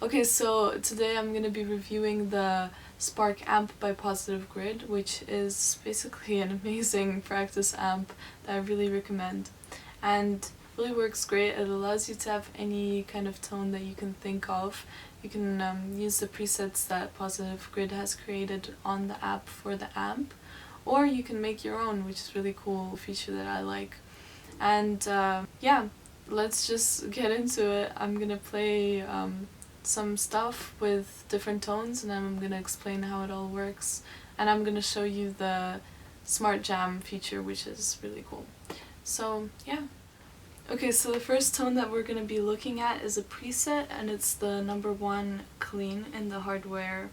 Okay, so today I'm going to be reviewing the Spark amp by Positive Grid, which is basically an amazing practice amp that I really recommend. And really works great. It allows you to have any kind of tone that you can think of. You can use the presets that Positive Grid has created on the app for the amp, or you can make your own, which is really cool feature that I like. And yeah, let's just get into it. I'm gonna play some stuff with different tones, and then I'm gonna explain how it all works, and I'm gonna show you the Smart Jam feature, which is really cool. So yeah. Okay, so the first tone that we're gonna be looking at is a preset, and it's the number 1 clean in the hardware.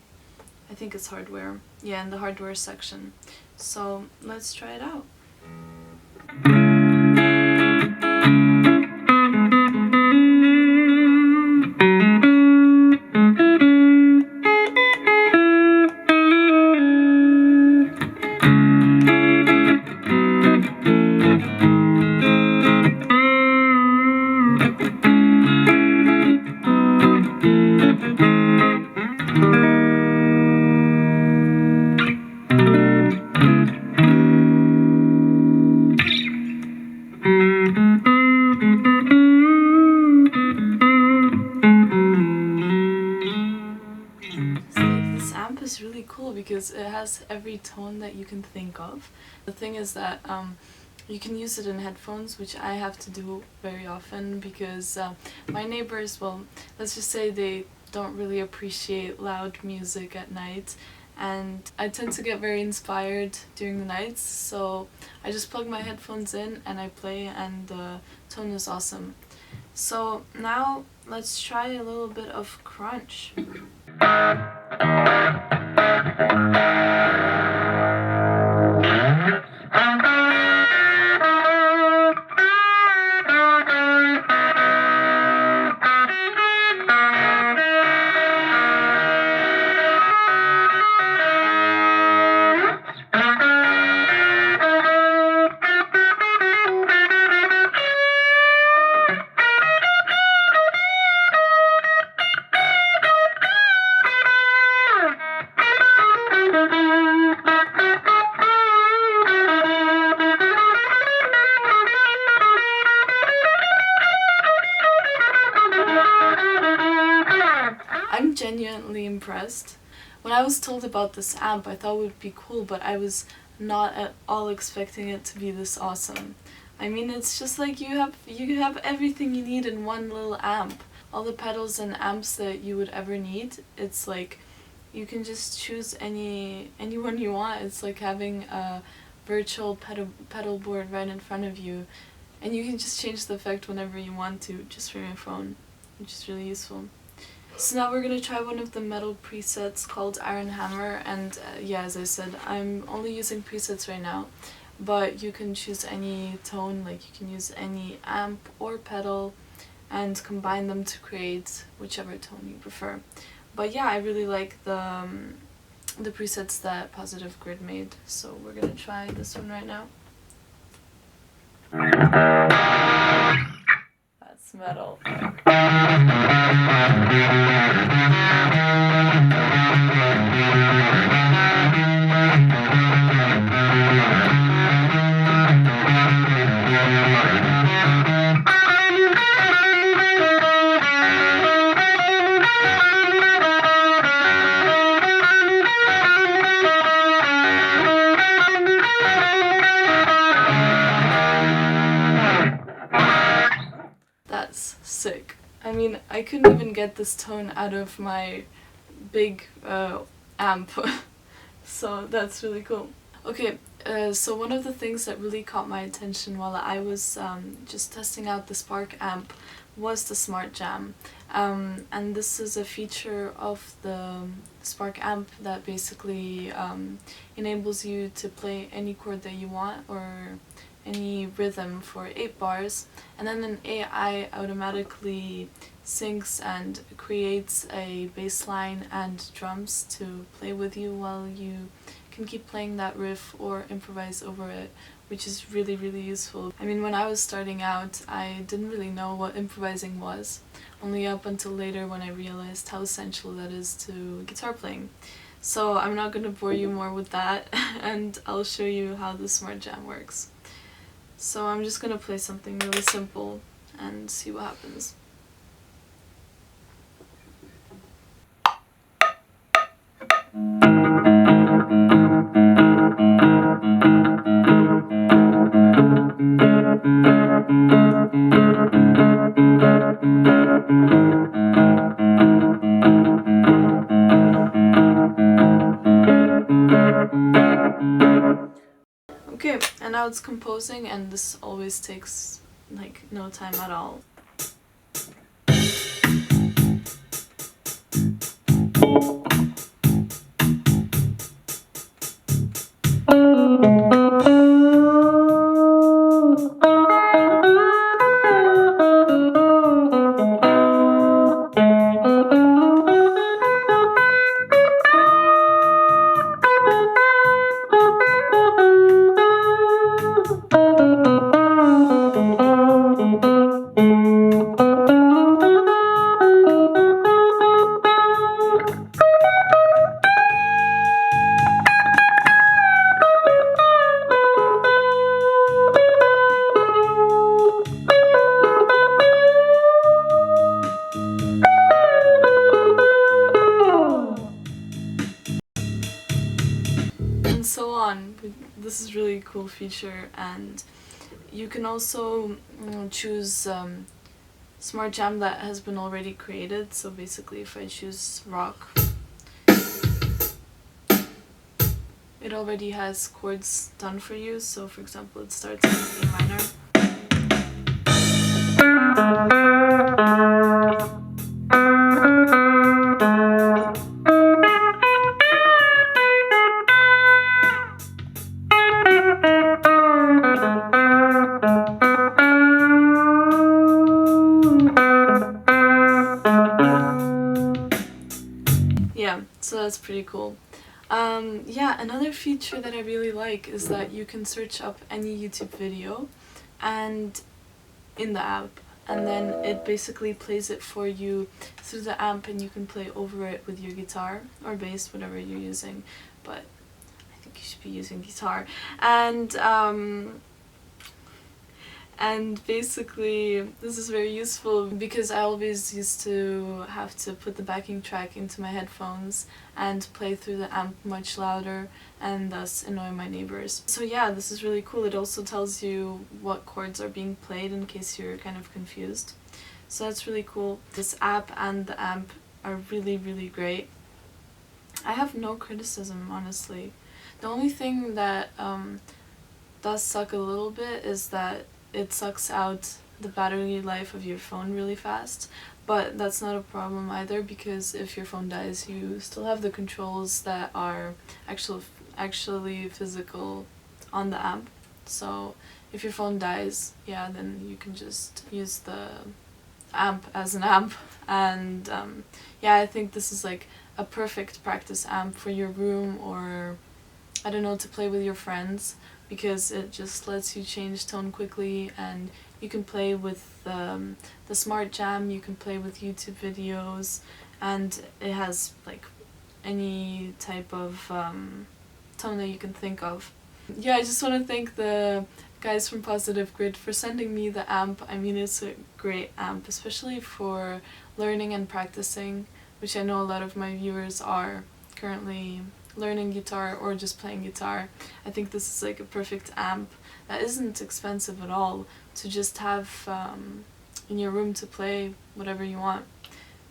I think it's hardware. Yeah, in the hardware section. So let's try it out. This amp is really cool because it has every tone that you can think of. The thing is that you can use it in headphones, which I have to do very often because my neighbors, well, let's just say they don't really appreciate loud music at night, and I tend to get very inspired during the nights, so I just plug my headphones in and I play, and the tone is awesome. So now let's try a little bit of crunch. I'm genuinely impressed. When I was told about this amp, I thought it would be cool, but I was not at all expecting it to be this awesome. I mean, it's just like you have everything you need in one little amp. All the pedals and amps that you would ever need. It's like you can just choose anyone you want. It's like having a virtual pedal board right in front of you, and you can just change the effect whenever you want to, just from your phone, which is really useful. So now we're going to try one of the metal presets called Iron Hammer, and yeah, as I said, I'm only using presets right now, but you can choose any tone, like you can use any amp or pedal and combine them to create whichever tone you prefer. But yeah, I really like the presets that Positive Grid made, so we're going to try this one right now. That's metal. That's sick. I mean, I couldn't even get this tone out of my big amp, so that's really cool. Okay, so one of the things that really caught my attention while I was just testing out the Spark amp was the Smart Jam. And this is a feature of the Spark amp that basically enables you to play any chord that you want or any rhythm for 8 bars, and then an AI automatically syncs and creates a bass line and drums to play with you while you can keep playing that riff or improvise over it, which is really, really useful. I mean, when I was starting out, I didn't really know what improvising was. only up until later when I realized how essential that is to guitar playing. So I'm not going to bore you more with that, and I'll show you how the Smart Jam works. So I'm just going to play something really simple and see what happens. Okay, and now it's composing, and this always takes like no time at all. And so on. This is really cool feature, and you can also choose Smart Jam that has been already created. So basically, if I choose rock, it already has chords done for you. So for example, it starts in A minor. Yeah, so that's pretty cool. Yeah, another feature that I really like is that you can search up any YouTube video and in the app, and then it basically plays it for you through the amp, and you can play over it with your guitar or bass, whatever you're using, but I think you should be using guitar. And basically this is very useful because I always used to have to put the backing track into my headphones and play through the amp much louder and thus annoy my neighbors. So yeah, this is really cool. It also tells you what chords are being played in case you're kind of confused. So that's really cool. This app and the amp are really, really great. I have no criticism, honestly. The only thing that does suck a little bit is that it sucks out the battery life of your phone really fast, but that's not a problem either, because if your phone dies, you still have the controls that are actually physical on the amp. So if your phone dies, yeah, then you can just use the amp as an amp. And yeah, I think this is like a perfect practice amp for your room, or I don't know, to play with your friends, because it just lets you change tone quickly, and you can play with the Smart Jam, you can play with YouTube videos, and it has like any type of tone that you can think of. Yeah, I just want to thank the guys from Positive Grid for sending me the amp. I mean, it's a great amp, especially for learning and practicing, which I know a lot of my viewers are currently learning guitar or just playing guitar. I think this is like a perfect amp that isn't expensive at all to just have in your room to play whatever you want.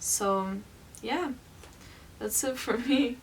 So yeah, that's it for me.